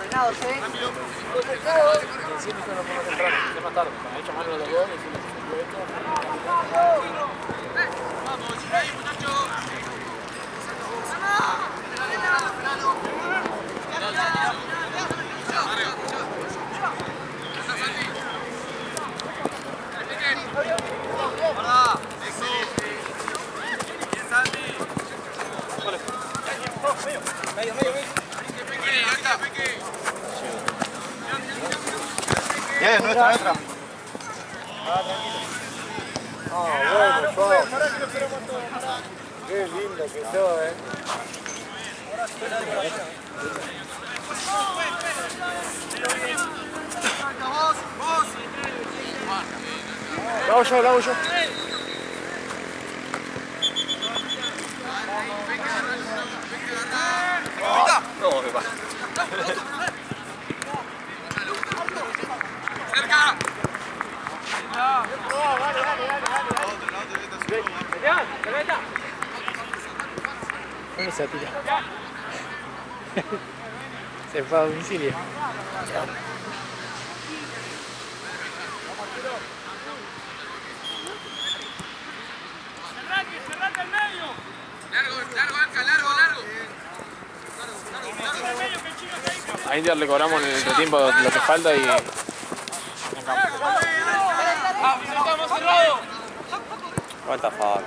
Encima no lo pongo temprano, que más tarde. Cuando he hecho mano de los goles, y lo he hecho. Vamos, ahí muchachos. Bien, nuestra. Ah, bueno, qué lindo que sos, Lo hago yo. No, me pasa. Cerca. ¿Dónde se tira? Se fue a domicilio. Cerrate al medio. Largo, Anca, largo. A Inter le cobramos en el entretiempo lo que falta y... Estamos cerrados. ¿Cuánta falta?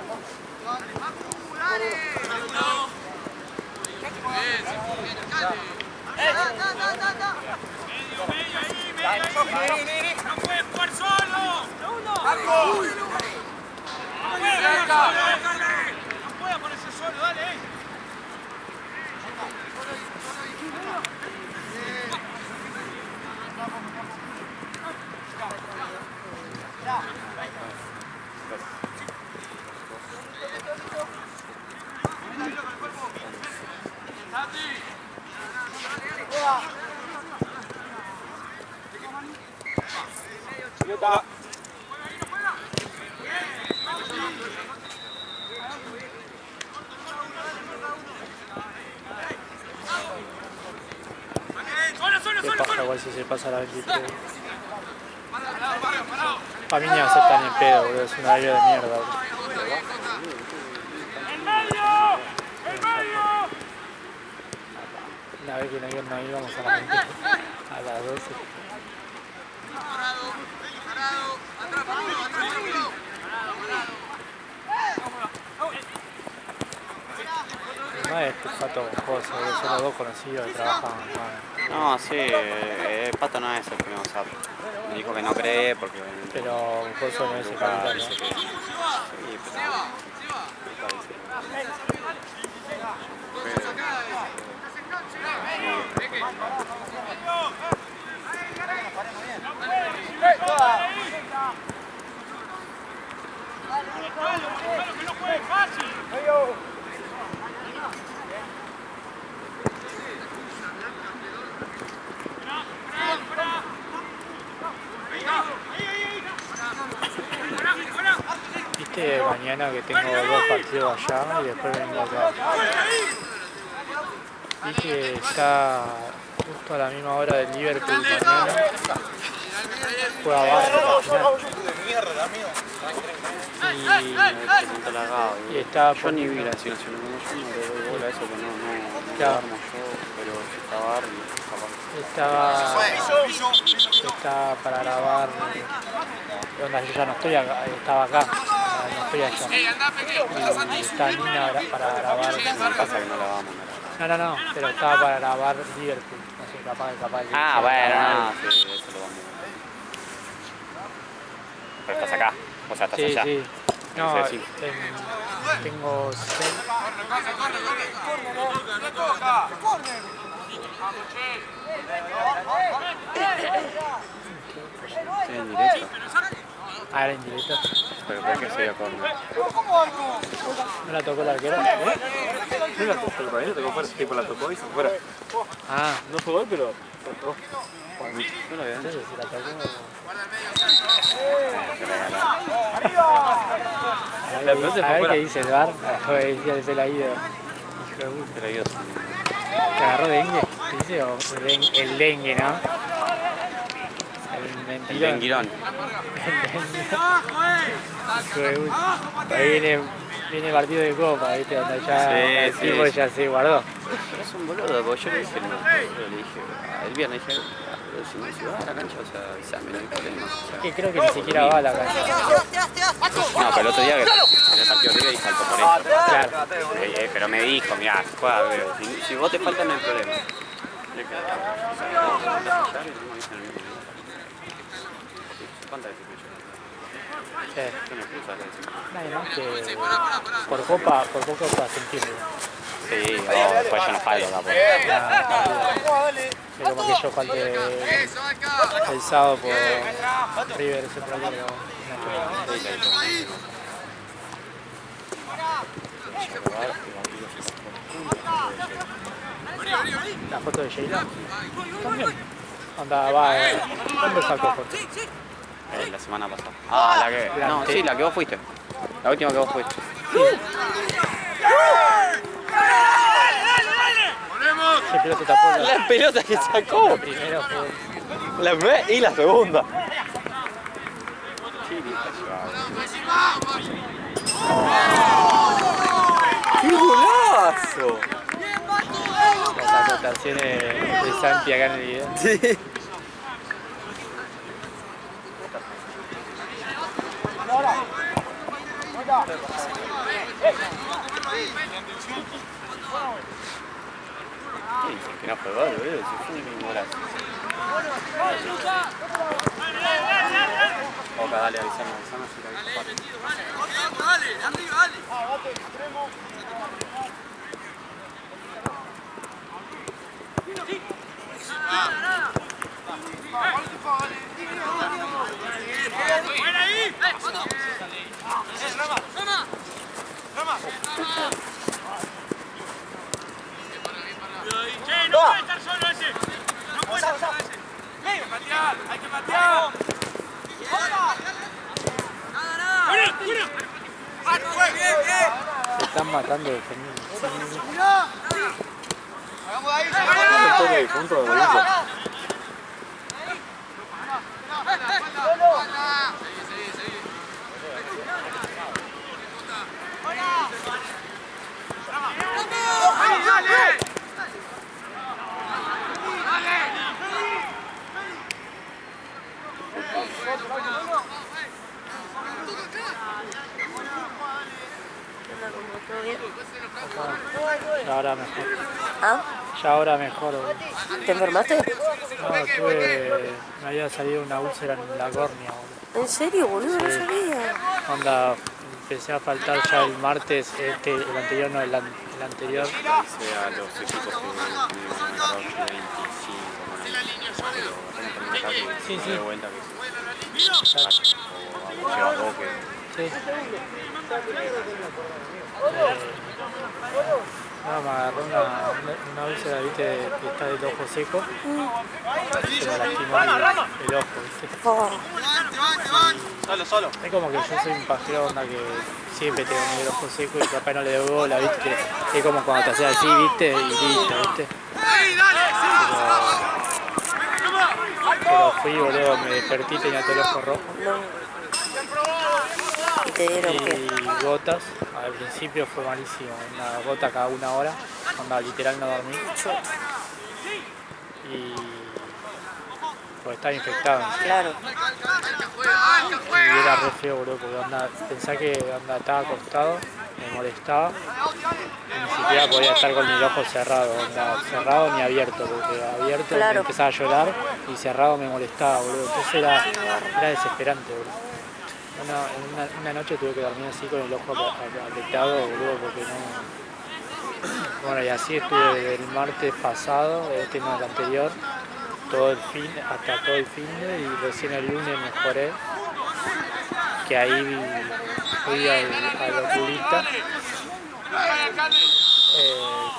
No puedes jugar solo. No puedes ponerse solo, dale. ¿Qué pasa igual si se pasa la 23? Para mí ni va a ser tan en pedo, boludo. Es una área de mierda, boludo. Una vez que no íbamos a las 12. No es que Pato con cosas, son los dos conocidos que trabajan. No, sí, Pato no es el que nos sabe. Me dijo que no cree porque... Pero Coso no es el capitán, ¿no? Sí, Que no juegue fácil. Viste mañana que tengo 2 partidos allá y después vengo acá. Vi que está justo a la misma hora del Liverpool mañana. Juega Barça. Y está Yo ni vi la asignación, yo no le doy bola a eso, que no claro. armo yo, pero si está Barry, capaz. Está para grabar. Onda, yo ya no estoy acá, estaba acá, no estoy allá. Y está Nina para grabar. No pasa que no la vamos a grabar. No, pero estaba para grabar Liverpool. No sé, capaz. Ah, bueno, no, sí, eso lo vamos a ver. Pero estás acá, o sea, estás allá. Sí. No, Sí. tengo 6. Sí, en directo. Ah, era indirecto. Pero creo que sería córner. ¿No la tocó el arquero? No la tocó, pero para mí la tocó fuera, tipo la tocó y se fuera. Ah, No fue gol, pero la tocó. No la veo. entonces si la tocó... A ver qué dice el bar, desde la ida. Hijo de puta. Pero Dios. Cagá. agarró dengue, ¿dice? O el dengue, ¿no? El El mentirón. denguirón. Ahí viene partido de copa, ¿viste? Donde ya Sí, el sí, tipo sí. ya se guardó. Pero es un boludo, porque yo le dije, le dije, el viernes dije, si vas a la cancha, o sea, avísame, no hay problema. O sea, Que creo que ni siquiera va a la cancha. no, pero el otro día que en el partido de River dije alto por eso. Claro. Pero me dijo, mirá, juega, pero si vos te faltas no hay problema. Le dije, ¿cuántas veces que yo? Sí. Yo no cruzo a veces. Nadie más que por copa se entiende. Sí, después yo no falto tampoco. Es como que yo falte el sábado por River ese problema. La foto de Sheila también. Anda, va. ¿Cuándo sacó foto? La semana pasada. Ah, la que. La No, ante- sí, la que vos fuiste. La última que vos fuiste. ¿Qué pelota tapó La pelota que sacó. la primera? Fue La primera y la segunda. ¡Qué golazo! las anotaciones de Santi acá en el video. Sí. ¿Qué dicen? Que no fue gol, boludo. Si fue un golazo. Oca, dale, avísame si la viste. Dale, arriba, dale. ¡Buena ahí! ¡Rama! ¡Che, no puede estar solo ese! ¡No puede estar solo ese! ¡Hay que patear! ¡Hay que patear! Se están matando defendiendo. ¡Hagamos ahí! Un toque de punto de golazo. Ya ahora mejor. ¿Ah? Ya ahora mejor. Boludo. ¿Te enfermaste? No, me había salido una úlcera en la córnea, boludo. ¿En serio, boludo? No Sí. sabía. Onda, empecé a faltar ya el martes, el anterior no, el anterior. Avisé a los equipos que me iban a agarrar 25 Sí, sí. de vuelta que se o lleva dos que Sí. No, me agarró una úlcera, viste, que está del ojo seco. Se me lastimó el ojo, viste. Oh, Solo. Es como que yo soy un pajero, onda, que siempre tengo el ojo seco y capaz no le doy bola, viste. Es como cuando te haces así, viste, y listo, viste. Pero fui, boludo, me desperté y tenía todo el ojo rojo. no. ¿Y te dieron qué? Y gotas, al principio fue malísimo, una gota cada una hora, onda, literal no dormí. Y pues estaba infectado encima. Claro. Y era re feo, boludo, porque onda, pensá que onda, estaba acostado, me molestaba, y ni siquiera podía estar con el ojo cerrado, onda, cerrado ni abierto, porque abierto Claro. me empezaba a llorar y cerrado me molestaba, boludo. Entonces era desesperante, boludo. Una noche tuve que dormir así con el ojo apretado, boludo, porque no... Bueno, y así estuve desde el martes pasado, no, el anterior, hasta todo el fin y recién el lunes mejoré, que ahí fui al oculista,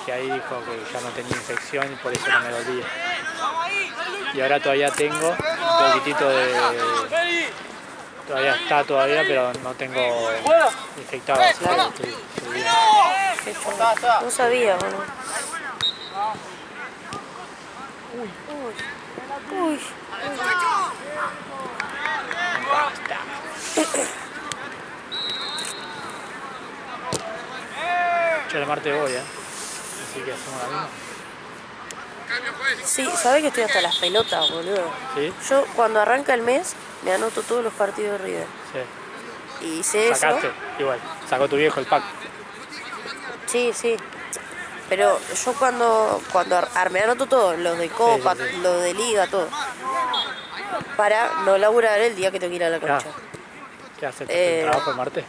que ahí dijo que ya no tenía infección y por eso no me dolía. Y ahora todavía tengo un poquitito de... Todavía está pero no tengo infectado, así que estoy bien. No sabía, boludo. Uy. Yo el martes voy, así que hacemos la misma. Sí, sabés que estoy hasta las pelotas, boludo. ¿Sí? Yo cuando arranca el mes me anoto todos los partidos de River. Sí. Y hice eso. Sacaste, igual. Sacó tu viejo el pack. Sí. Pero yo cuando me anoto todo, los de Copa, Sí. los de Liga, todo. Para no laburar el día que tengo que ir a la cancha. ¿Qué haces? ¿El trabajo el martes?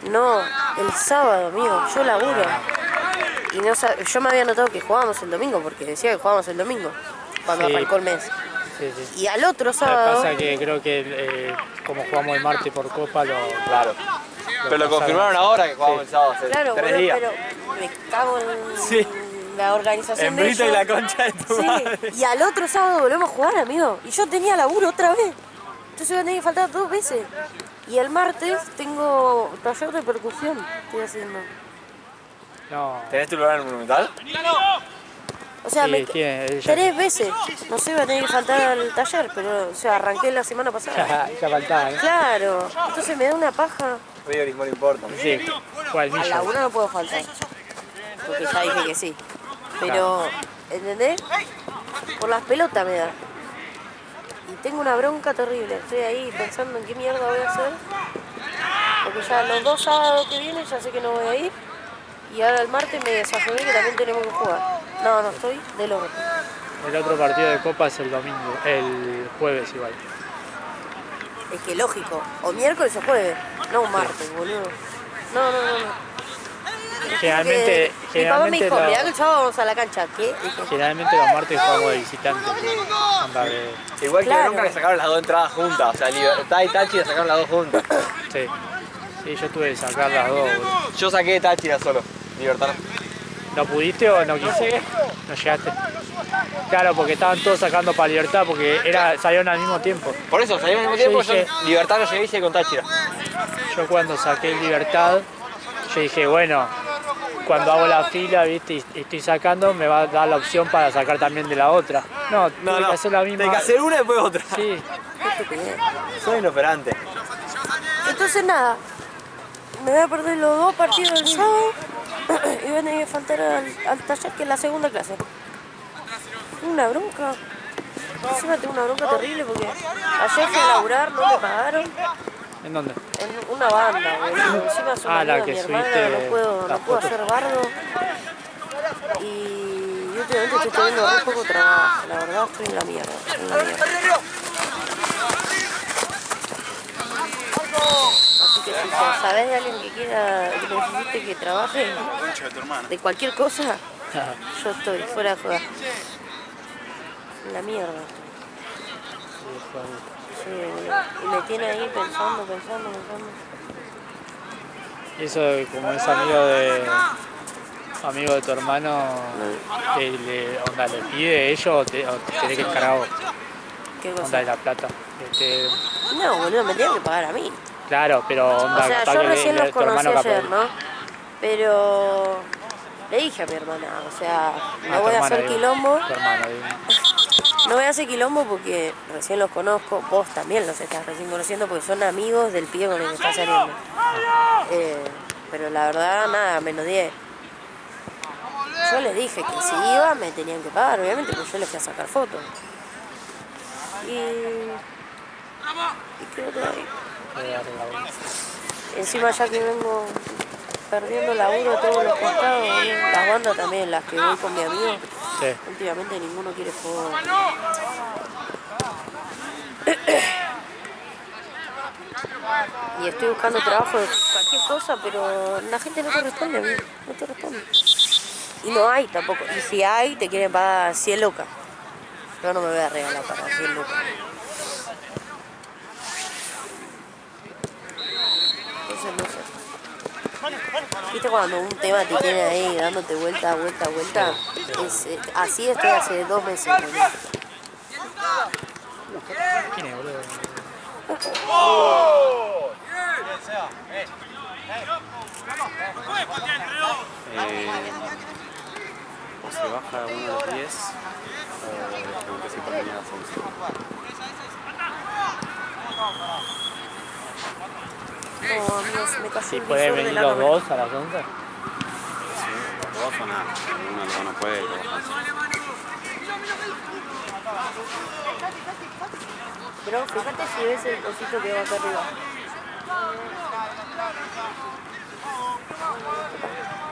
No, el sábado, amigo, yo laburo. Y no yo me había notado que jugábamos el domingo, porque decía que jugábamos el domingo, cuando Sí. arrancó el mes. Sí. Y al otro Lo que sábado... pasa es que creo que como jugamos el martes por Copa, Claro. Pero lo confirmaron ahora que jugamos el sábado hace Claro, 3 boludo, días. pero me cago en Sí. la organización En de Brito y ellos. la concha de tu Sí, madre. y al otro sábado volvemos a jugar, amigo. Y yo tenía laburo otra vez. Entonces iba a tener que faltar 2 veces. Y el martes tengo taller de percusión, estoy haciendo. no. ¿Tenés tu lugar en el Monumental? O sea, Sí, tiene, ella- 3 veces. No sé, iba a tener que faltar al taller, pero, o sea, arranqué la semana pasada. ya faltaba, ¿eh? Claro, entonces me da una paja. River no importa. Sí, fue al Al millo. laburo no puedo faltar. Porque ya dije que sí. Pero, ¿entendés? Por las pelotas me da. Y tengo una bronca terrible. Estoy ahí pensando en qué mierda voy a hacer. Porque ya los 2 sábados que vienen ya sé que no voy a ir. Y ahora el martes me desayuné que también tenemos que jugar. No, estoy del orto. El otro partido de Copa es el domingo, el jueves igual. Es que lógico. O miércoles o jueves. No un martes, boludo. No. Generalmente, Mi papá me dijo, los- mirá que el sábado vamos a la cancha. ¿Qué? Dije, generalmente los martes jugamos de visitante. Onda de- Igual que Claro. nunca que sacaron las 2 entradas juntas. O sea, Libertad y Táchira sacaron las 2 juntas. sí. Sí, yo tuve que sacar las dos, boludo. Yo saqué de Táchira solo. Libertad. ¿No pudiste o no quise? No llegaste. Claro, porque estaban todos sacando para Libertad, porque salieron al mismo tiempo. Por eso, salieron al mismo tiempo. Yo dije- Yo Libertad no llegué y hice con Táchira. Yo cuando saqué Libertad, yo dije, bueno, cuando hago la fila, viste, y estoy sacando, me va a dar la opción para sacar también de la otra. No, tuve que hacer la misma. Hay que hacer una y después otra. Sí, qué estupidez. Soy inoperante. Entonces nada, me voy a perder los 2 partidos del sábado y voy a tener que faltar al taller, que es la segunda clase. Una bronca. Encima tengo una bronca terrible porque ayer fui a laburar, no me pagaron. ¿en dónde? En una banda, boludo. Encima soy Ah, amiga la de que mi hermana, subiste no puedo las fotos. hacer bardo. Y últimamente estoy teniendo muy poco trabajo, la verdad estoy en la mierda. Así que si sabés de alguien que quiera, que necesite que trabaje de cualquier cosa, yo estoy fuera de jugar. En la mierda. Sí, boludo. Y me tiene ahí pensando. Y eso como es amigo de tu hermano, le pide ellos o te tenés que encargar vos, ¿Qué onda cosa? de la plata. No, boludo, me tienen que pagar a mí. Claro, pero onda O sea, capaz yo que recién los tu hermano conocí capaz- ayer, ¿no? Pero le dije a mi hermana, o sea, no tu voy a hermana, hacer digo. quilombo. Tu hermano, digo. No voy a hacer quilombo porque recién los conozco, vos también los estás recién conociendo porque son amigos del pibe con el que estás saliendo. Pero la verdad, nada, menos 10. Yo les dije que si iba me tenían que pagar, obviamente, porque yo les fui a sacar fotos. Y quedó todo ahí. Encima ya que vengo perdiendo laburo a todos los costados, las bandas también, las que voy con mi amigo. Sí. Últimamente ninguno quiere jugar. Y estoy buscando trabajo de cualquier cosa, pero la gente no te responde, amigo. No te responde. Y no hay tampoco. Y si hay, te quieren pagar 100 lucas. Yo no me voy a regalar para 100 lucas. Entonces no sé. ¿Viste cuando un tema te tiene ahí dándote vuelta? Así estoy hace 2 meses. Boludo. ¿Quién es, boludo? se baja uno de los 10 o como que se termina a las 11. No, amigos, me cayó Si el pueden visor de venir la los cámara. dos a las 11. Los dos o nada, uno no puede y lo bajas. Pero fíjate si ves el cosito que va acá arriba.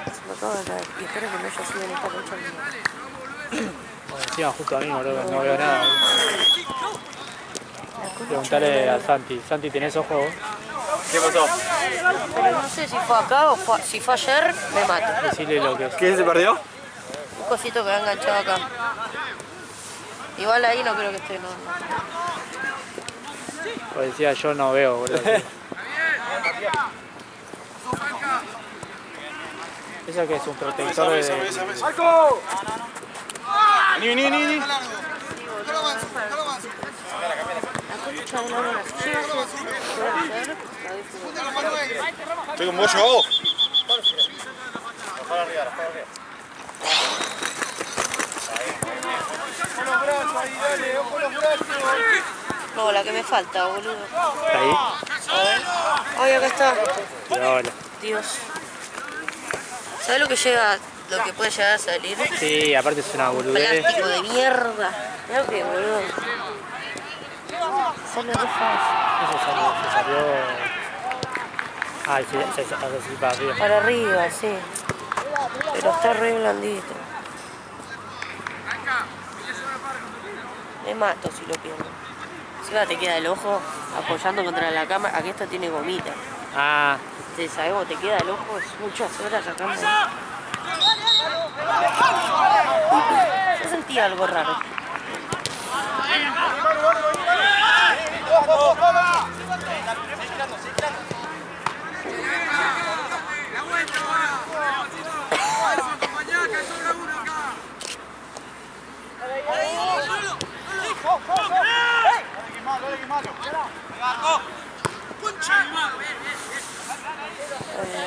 Se me acaba de caer. Y espero que no haya sido en esta concha. Bueno, encima justo a mí, boludo, no veo nada. Preguntale a Santi. Santi, ¿tenés ojo vos? ¿Qué pasó? Pero no sé si fue acá o si fue ayer, me mato. Decirle lo que es. ¿Qué se perdió? Un cosito que va enganchado acá. Igual ahí no creo que esté, no. Pues decía, yo no veo, boludo. Eso que es un protector de... ¡Marco! Vení. La concha de la lora. Si llega a ser ayer, la disfruto. Estoy con vos, yo. No, la que me falta, boludo. ¿Está ahí? A ver. Ay, acá está. Y ahora. Dios. ¿Sabes lo que llega, lo que puede llegar a salir? Sí, aparte es una boludez. Plástico de mierda. Mirá que boludo. Sale re fácil. Eso salió... Ay, se hace así para arriba. Para arriba, sí. Pero está re blandito. Me mato si lo pierdo. Encima te queda el ojo apoyando contra la cámara. Aquí esto tiene gomita. Ah, ¿Sabes cómo te queda el ojo? Es muchas horas sacando. Yo sentí algo raro.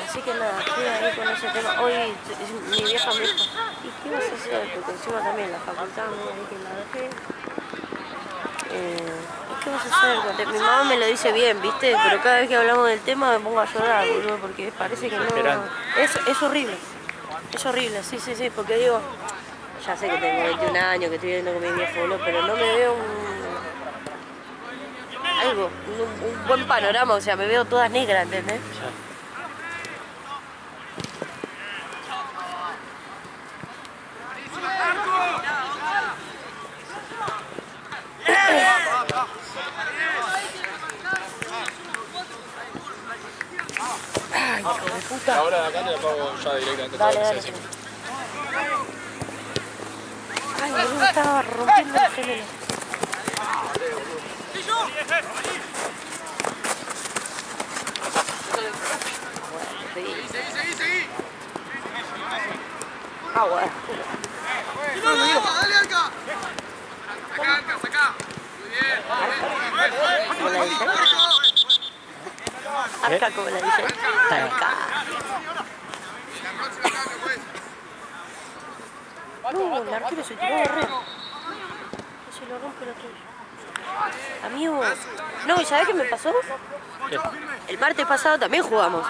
Así que nada, estoy ahí con ese tema. Hoy mi vieja me dijo, ¿y qué vas a hacer? Porque encima también la facultad me dijo que la dejé. ¿Y qué vas a hacer? Porque mi mamá me lo dice bien, ¿viste? Pero cada vez que hablamos del tema me pongo a llorar, boludo, porque parece que no... Es horrible. Es horrible, sí, porque digo, ya sé que tengo 21 años, que estoy viviendo con mi viejo, boludo, pero no me veo un buen panorama, o sea, me veo todas negras, ¿entendés? Ay, hijo de puta. Ahora de acá te la pago ya directamente. Dale. Ay, boludo, estaba rompiendo el gemelo. Seguí. Ah, bueno. Dale, Arca. Sacá. Muy bien. ¿Cómo la dice? Arca, como la dice. Arca. No, el arquero se tiró de red. Se lo rompe la tuya. Amigos. No, ¿y sabés qué me pasó? ¿qué? El martes pasado también jugamos.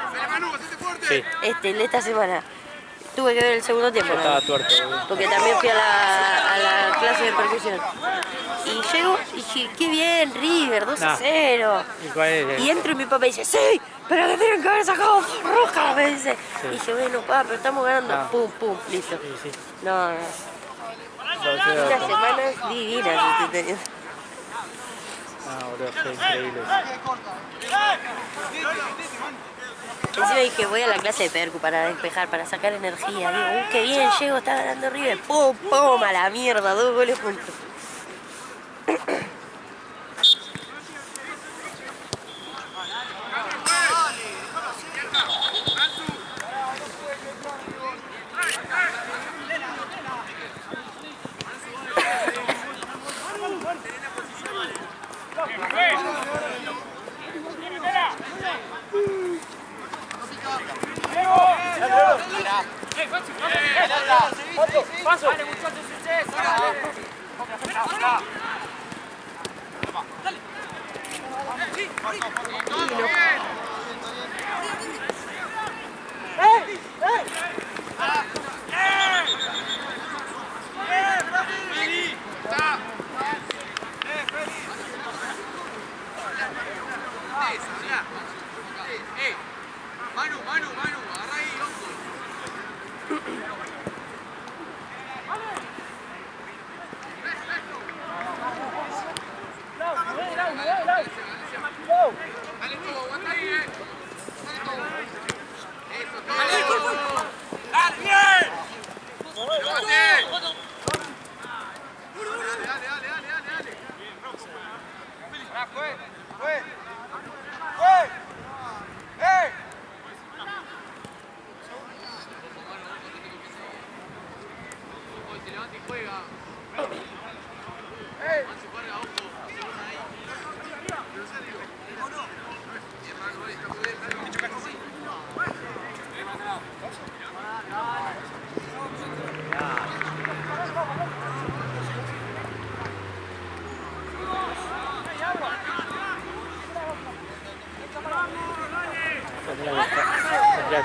Sí, Esta semana. Tuve que ver el segundo tiempo. yo ¿no? estaba tuerto, boludo. Porque también fui a la clase de percusión. Y llego y dije, qué bien, River, 2-0. ¿Y cuál es Y entro y mi papá dice, sí, pero que tienen que haber sacado roja, me dice. Sí. Y dije, bueno, papá, pero estamos ganando. Ah. Pum, listo. Sí. No. Unas semanas divinas estoy teniendo. Ah, boludo, fue increíble. Encima dije, voy a la clase de percu para despejar, para sacar energía. Digo, qué bien, llego, está ganando River. Pum, a la mierda, 2 goles juntos. Paso.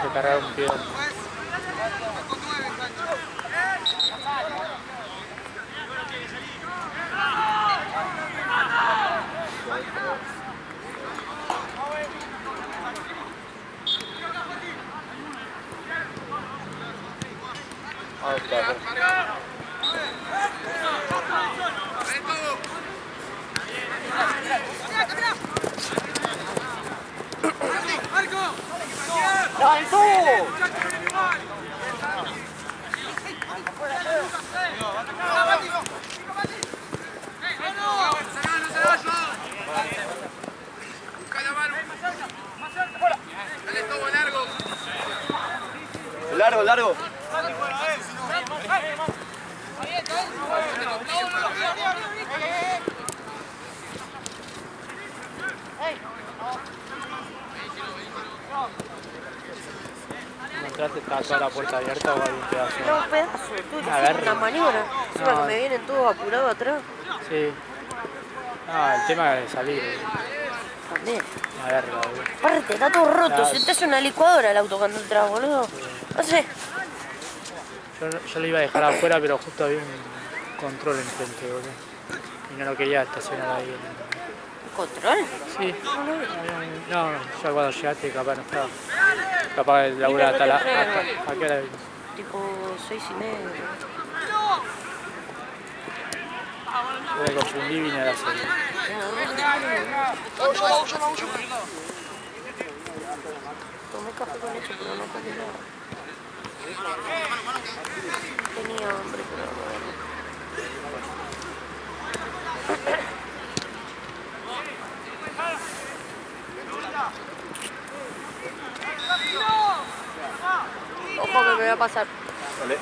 se cargaron un pie. Largo, largo. ¿Encontraste está toda la puerta abierta o hay un pedazo? No, un pedazo, tuve que A hacer ver. una maniobra. Encima No. que me vienen todos apurados atrás. Sí. No, el tema de salir. También. Una verga, boludo. Aparte, está todo roto. Claro. Se te hace una licuadora el auto cuando entras, boludo. No sé. Yo lo iba a dejar afuera, pero justo había un control enfrente, boludo. Y no lo quería estacionar ahí. ¿Control? Sí. No, ya cuando llegaste capaz no estaba. Capaz que labura hasta la... ¿A qué hora vino? Tipo 6:30. Me confundí y vine a la serie. Tomé café con leche, pero no comí nada. Tenía hambre, pero no. Ojo que me va a pasar. Vale.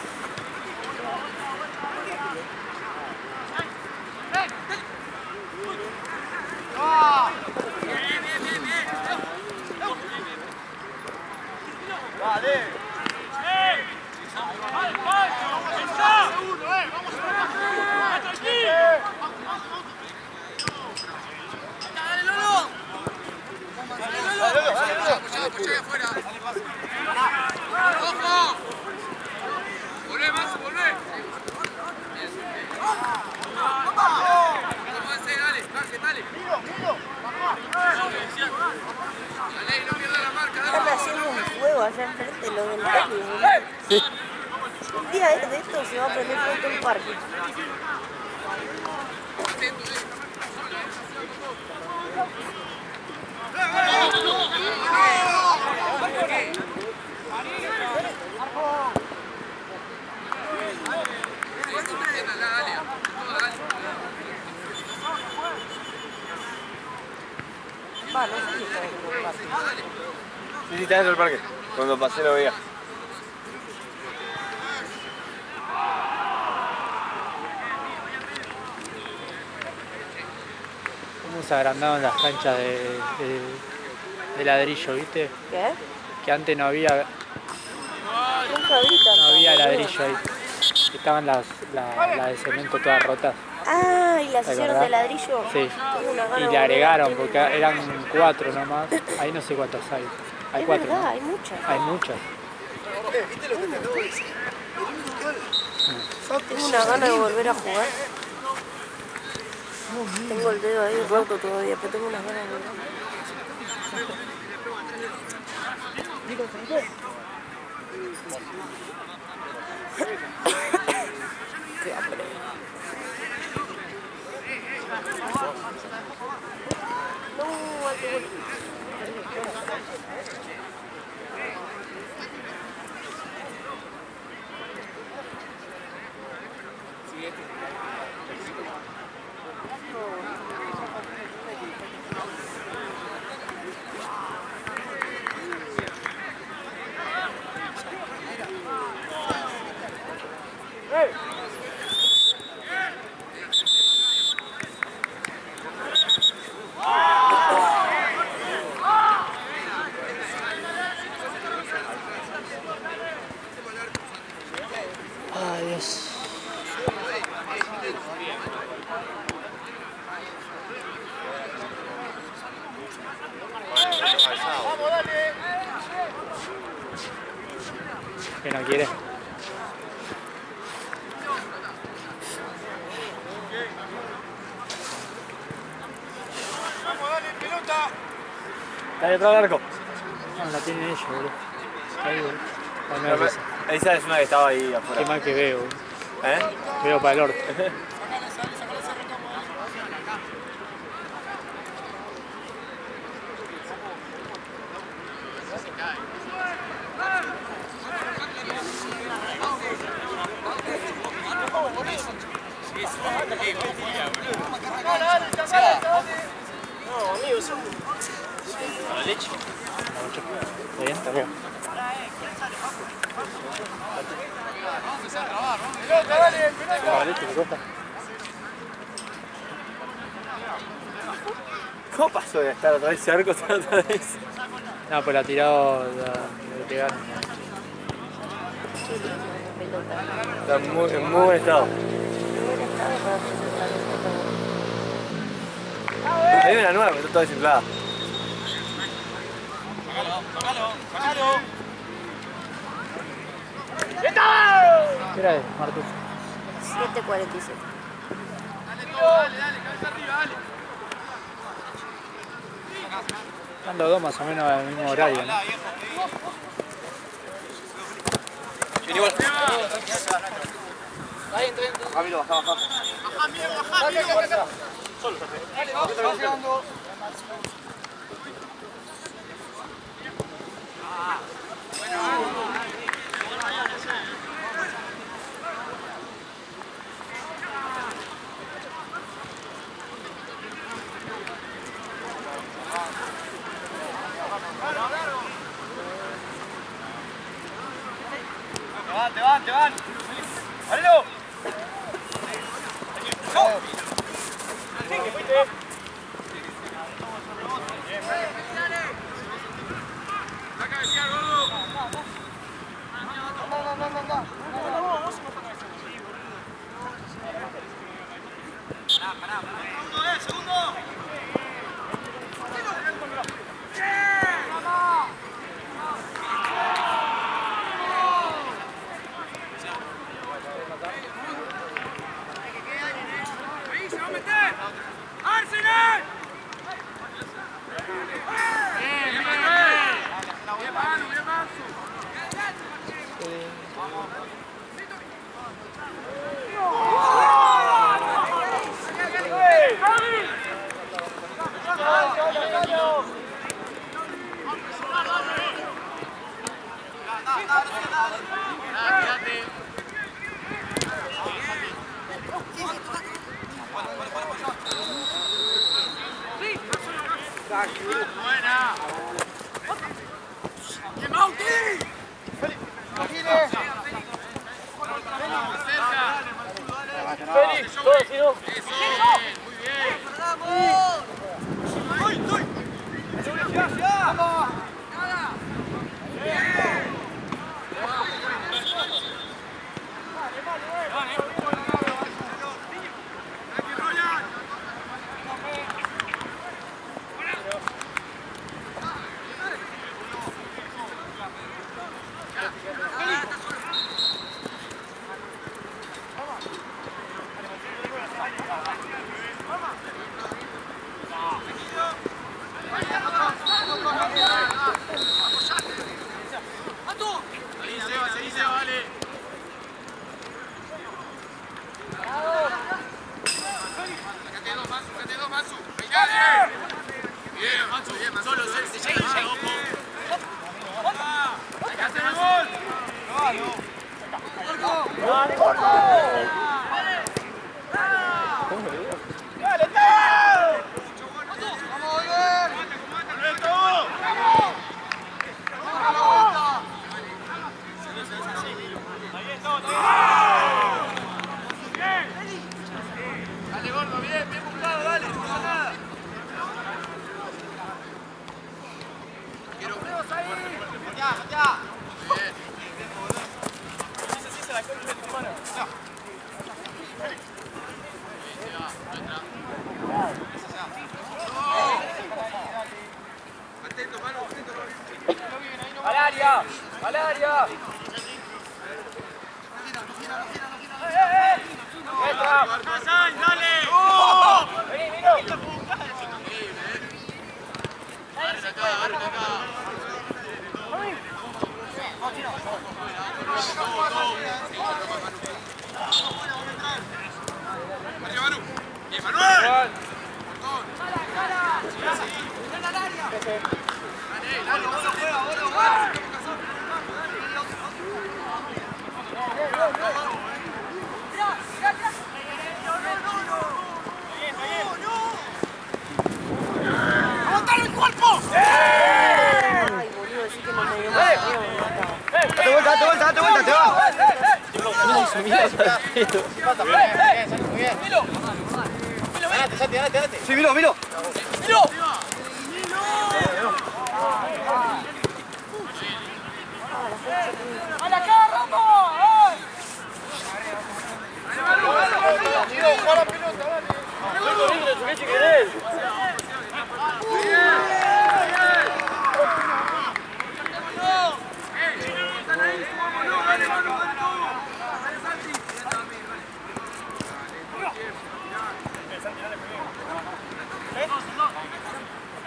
Están haciendo un fuego allá enfrente, lo del parque. Sí. Un día de esto se va a prender fuego todo el parque. Va, no sé si está dentro del parque. Sí, está dentro del parque. Cuando pasé lo veía. ¿Cómo se agrandaron las canchas de ladrillo, viste? ¿Qué? Que antes no había Nunca vi tanto. No había ladrillo ahí. Estaban las de cemento todas rotas. Ah, ¿y las ¿Te hicieron acordás? de ladrillo? Sí. Tengo unas ganas Y de le agregaron volver a porque eran 4 nomás. Ahí no sé cuántas hay. Hay Es 4. verdad, ¿no? hay muchas. Hay muchas. Tengo una gana de volver a jugar. Tengo el dedo ahí roto todavía, pero tengo unas ganas de volver. Qué hambre. No, hay que volver. Ay, Dios. quiere. Está detrás del arco. No, la tienen ellos, boludo. Ahí, boludo. Ay, me da risa. Esa es una que estaba ahí afuera. Qué mal que veo, boludo. ¿Eh? Veo para el orto. No, amigo, son... ¿La leche? ¿Está bien? Está bien. La leche, ¿te cuesta? ¿Cómo pasó de estar otra vez ese arco otra vez? No, pues la ha tirado de pegar. Pelota. Está en muy buen estado. Buen estado para presentar un Hay una nueva que está toda desinflada. ¿Qué era eso, Martus? 7:47. Están los dos más o menos al mismo horario, ¿no? Ramiro, baja. Te van. ¡Marilo! ¡Arsenal! Buena. ¡Que Mauti! Félix, todo así, ¿no? Muy bien. ¡Vamos! ¡Vamos! Ahí se vale. Sácate dos, Mansu. ¡Dale! Bien, Mansu, bien, Mansu. Solo se llega. ¡Sácate el gol! ¡Dale, Tao! ¡Vamos, Oliver! ¡Reto! Dale, gordo, bien buscado, dale, no pasa nada. Quiero ahí. Ya. Bien. Así se la corre en tu mano. Atento, mano, atento. ¡Al área! Ay, boludo, así que no me dio más miedo, me mata. Date vuelta, te va. Sí, Milo. Doc.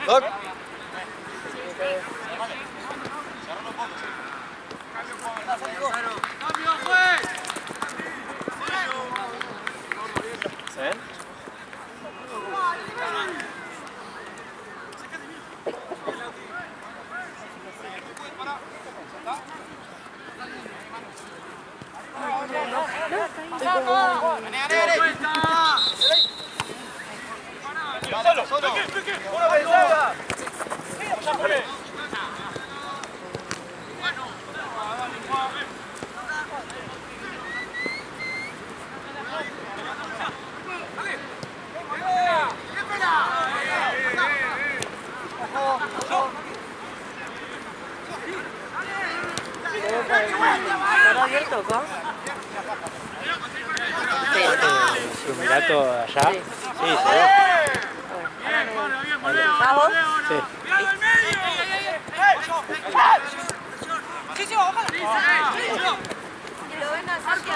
Solo. ¿Estará abierto acá? ¿Flumerato allá? Sí. Sí, se ve. ¿Vamos? Sí. Que lo ven hacer que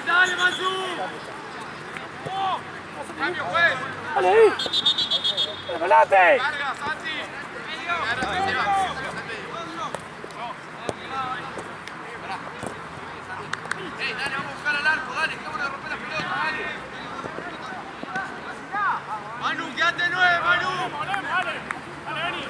¡Dale, Mansu! ¡Cambio, juez! ¡Dale ahí! ¡Volate! ¡Carga, Santi! ¡Ey, dale, vamos a buscar al arco! ¡Dale, que vamos a romper la pelota! ¡Dale! ¡Manu, quédate 9, Manu! ¡Dale, vení!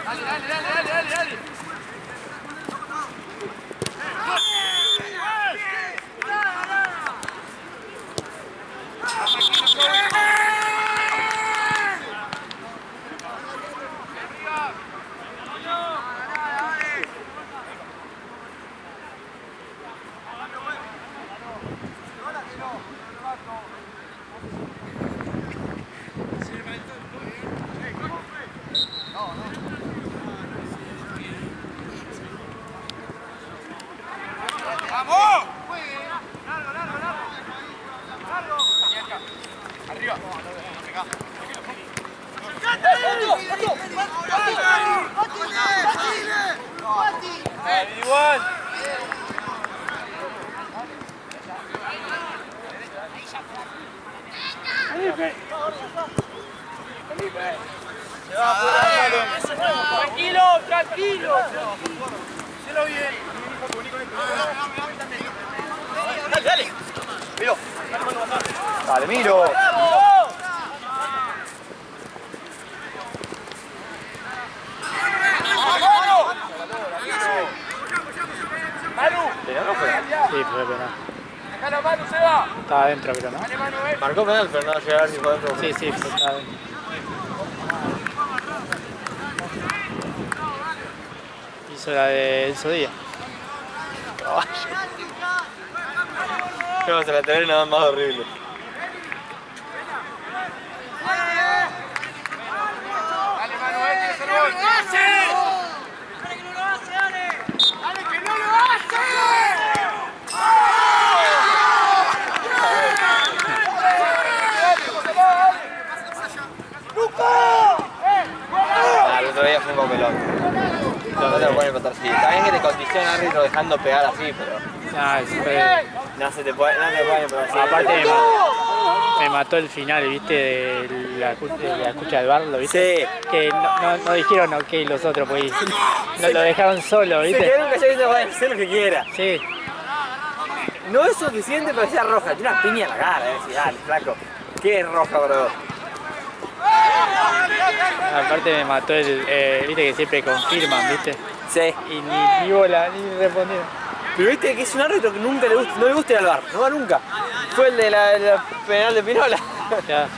¡Dale, dale, dale, dale, dale! Juan! Tranquilo, tranquilo. Hacelo bien. Dale, dale. Miro. Dale, Miro. Sí, fue penal. Acá la mano se va. Estaba adentro, creo, ¿no? Marcó penal, pero no llegar ni por dentro. Sí, sí, estaba adentro. Hizo la de Enzo Díaz. Creo que se la TV nada más horrible. Dale, Manuel, tienes el gol. ¡Dale que no lo hace, dale! ¡Dale que no lo hace! El otro día fue un papelón. No te lo pueden contar así. Está bien que te condiciona árbitro dejando pegar así, pero no se te puede, no te pueden pegar así. Aparte me mató el final, ¿viste? De la escucha del bar, ¿lo viste? Sí. Que no dijeron ok los otros, pues lo dejaron solo, Se ¿viste? quedaron callados y se pueden hacer lo que quiera. Sí. No es suficiente para que sea roja, tiene una piña en la cara, decir, dale, flaco. ¿Qué es roja para vos? Aparte me mató viste que siempre confirman, ¿viste? Sí. Y ni bola, ni respondieron. Pero viste que es un árbitro que nunca no le gusta ir al bar, no va nunca. Fue el de la penal de Pinola. Ya.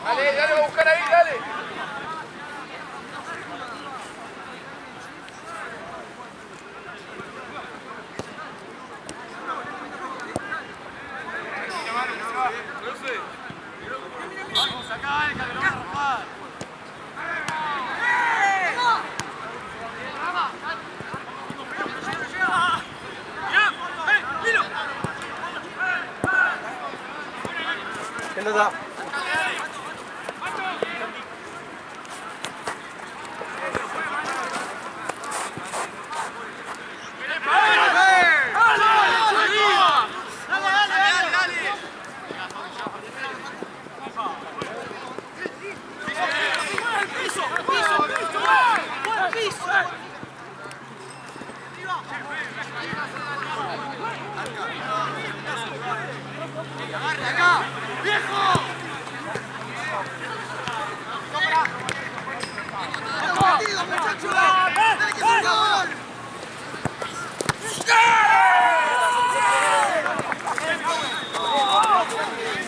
Dale, dale, va a buscar ahí, dale. Vamos acá, dale, que lo vamos a robar. Pelota.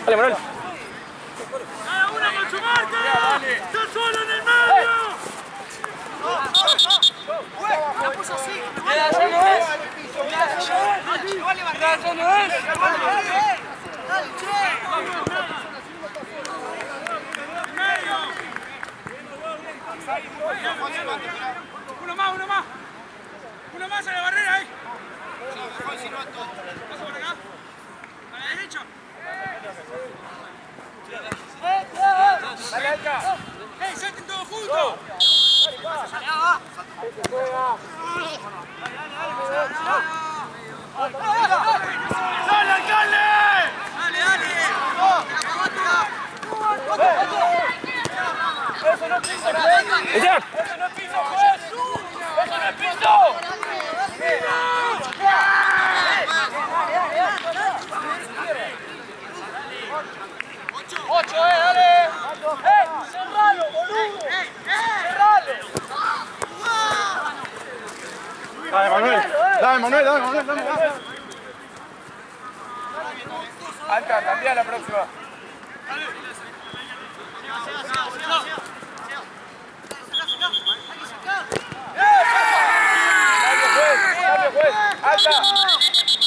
Dale, Manuel. ¡Cada uno con su marca! ¡Está solo en el medio! ¡La puso así! ¡Ya no es! ¡Ya no es! ¡Dale, che! ¡Uno más, uno más! ¡Uno más a la barrera ahí! ¿Pasa por acá? ¿A la derecha? ¡Dale, Alca! ¡Ey, salten todos juntos! ¡Dale, alcalde! ¡Dale, dale! ¡Eso no es piso, juez! ¡Eso no es piso, juez! ¡Eso no es piso! ¡Ocho, dale! ¡Cerralo, boludo! ¡Cerralo! Dale, Manuel. Dale, Manuel, dale, Manuel, dale. Alca, cambia la próxima. ¡Cambio, juez! ¡Alca!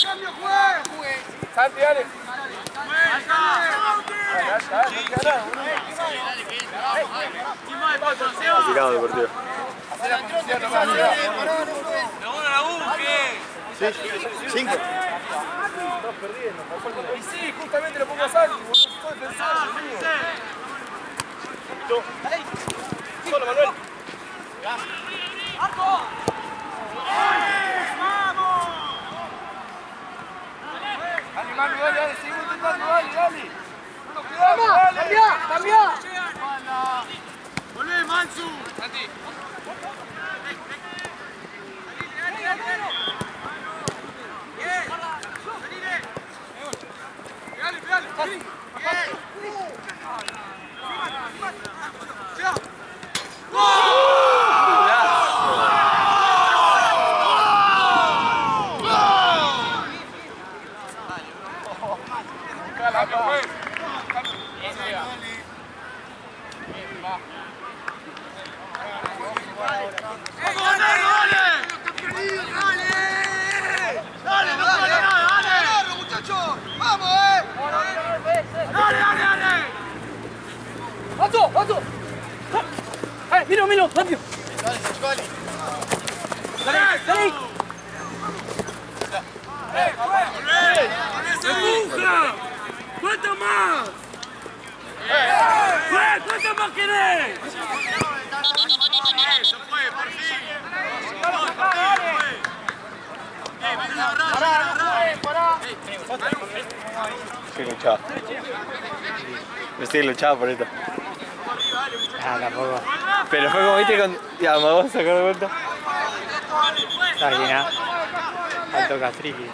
¡Cambio, juez! ¡Santi, dale! Tirado deportivo. Hacer la posición nomás. Sí, 5. Y sí, justamente lo pongo a Santi, boludo. Estoy pensando, solo, Manuel. ¡Arco! ¡Vamos! Dale, Manu, dale, seguimos intentando, dale. Bueno, cuidado, dale. ¡Cambia! ¡Volvé, Mansu! Santi. Miro, rápido. Dale. ¡Empuja! ¡Cuánto más! ¿Cuánto más querés? Se fue, por fin. Sí, luchaba. Sí, luchaba por esto. Tampoco. Pero fue como viste con... Ya, me vamos a sacar de vuelta. ¿Sabes quién es? Alto Castriqui.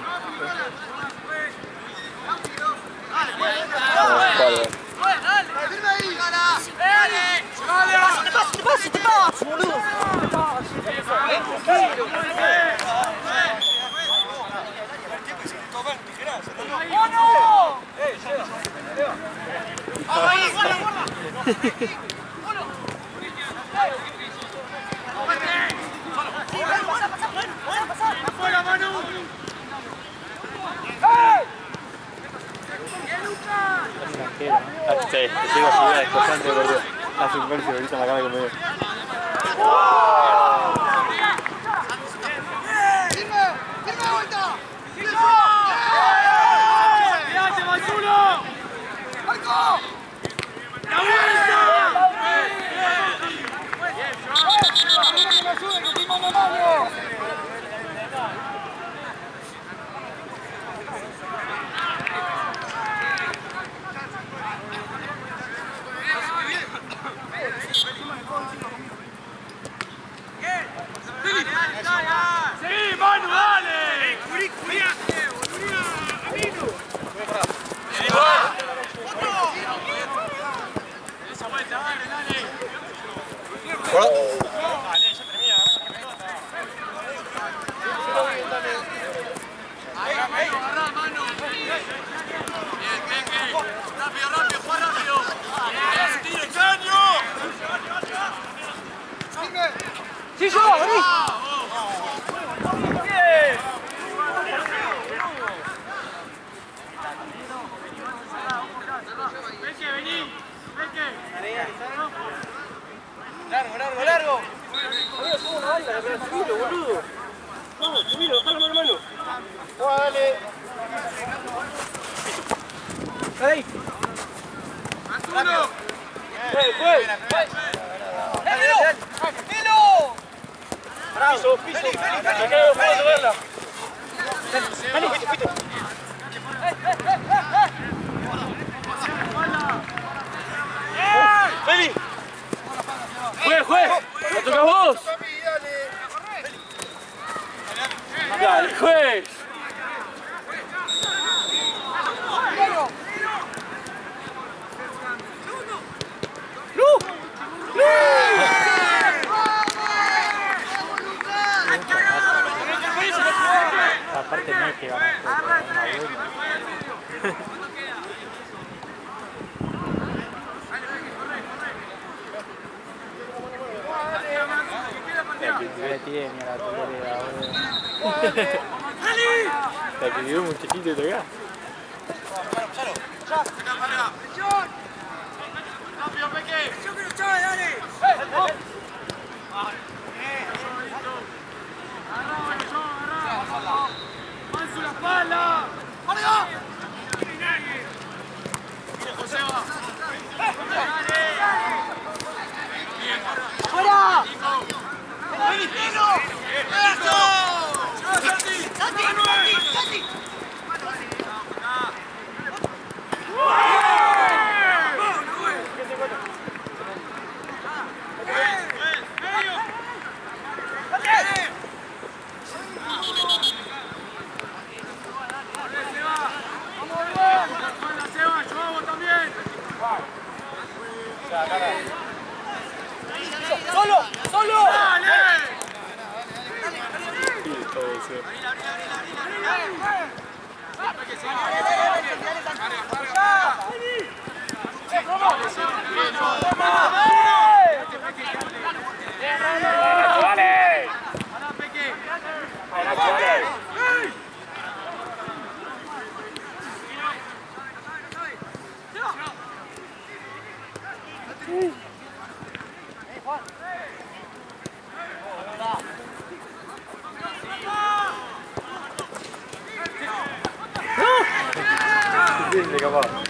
¡Te paso, boludo! ¡Fuera, Manu! Sí, sigo así, descollante, boludo. Hace un gol y se lo grita en la cara conmigo. ¡Firme, vuelta! ¡Quédate, Mansulo! ¡Marco! ¡La vuelta! ¡Que me ayude, que estoy mano a mano! ¡Sí, Manu, dale! ¡Esa vuelta, dale! ¡Agarrá, Manu! Bien, Peque. Rápido, Juan, rápido. ¡Tire, Caño! ¡Sí, yo! ¡Vení! Peque, vení. Peque. Largo. Amigo, somos una banda, pero subilo, boludo. Vamos, subilo, dejalo mano. Dale. Ahí. Mansulo. ¡Fue! ¡Dale! Piso. Me quedo jugando, verla. Dale. ¡Feli! ¡Juez! ¡Me toca a vos! ¡Dale, juez! Aparte no hay que ganar. Me tiene a la tolera, boludo. La que dio un chiquito de acá. ¡Rápido, Peque! ¡Yo quiero echar, dale! Agarrá, todo, sí. Sí, capaz.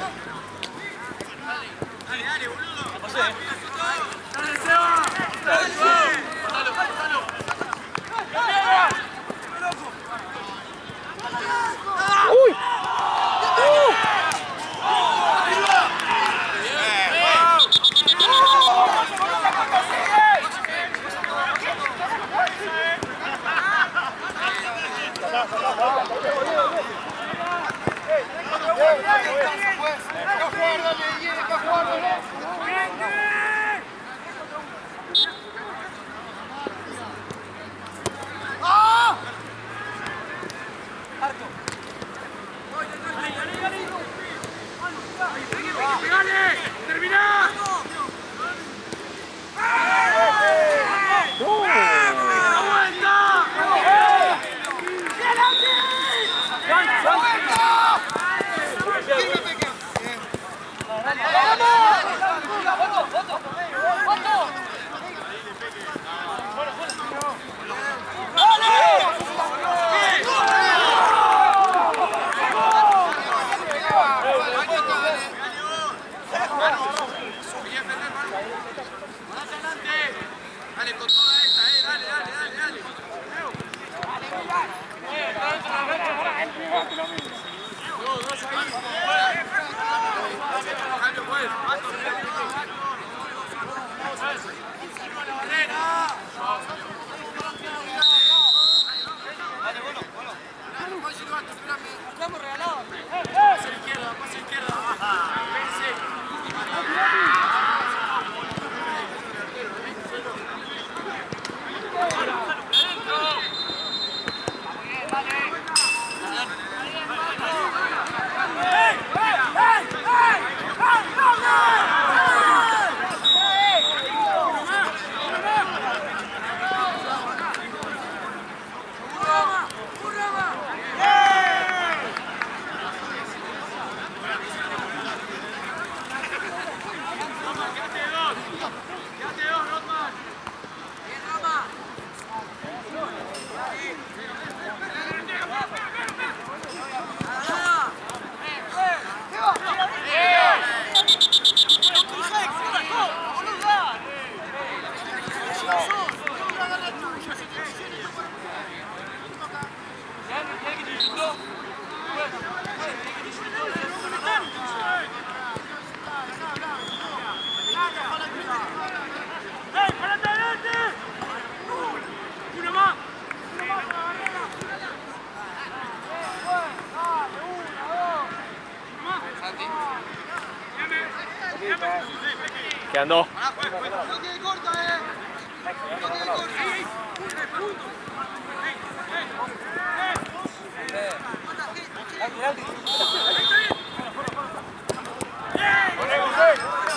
¿Qué andó?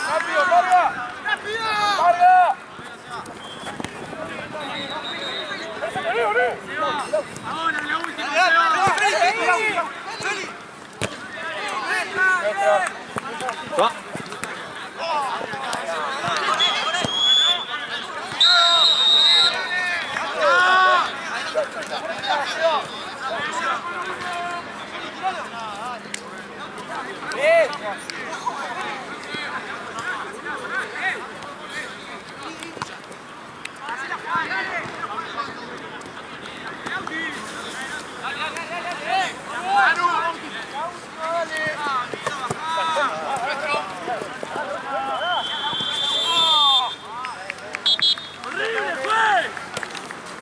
¡Rápido, carga! ¡Carga! Ahora, la última. Va.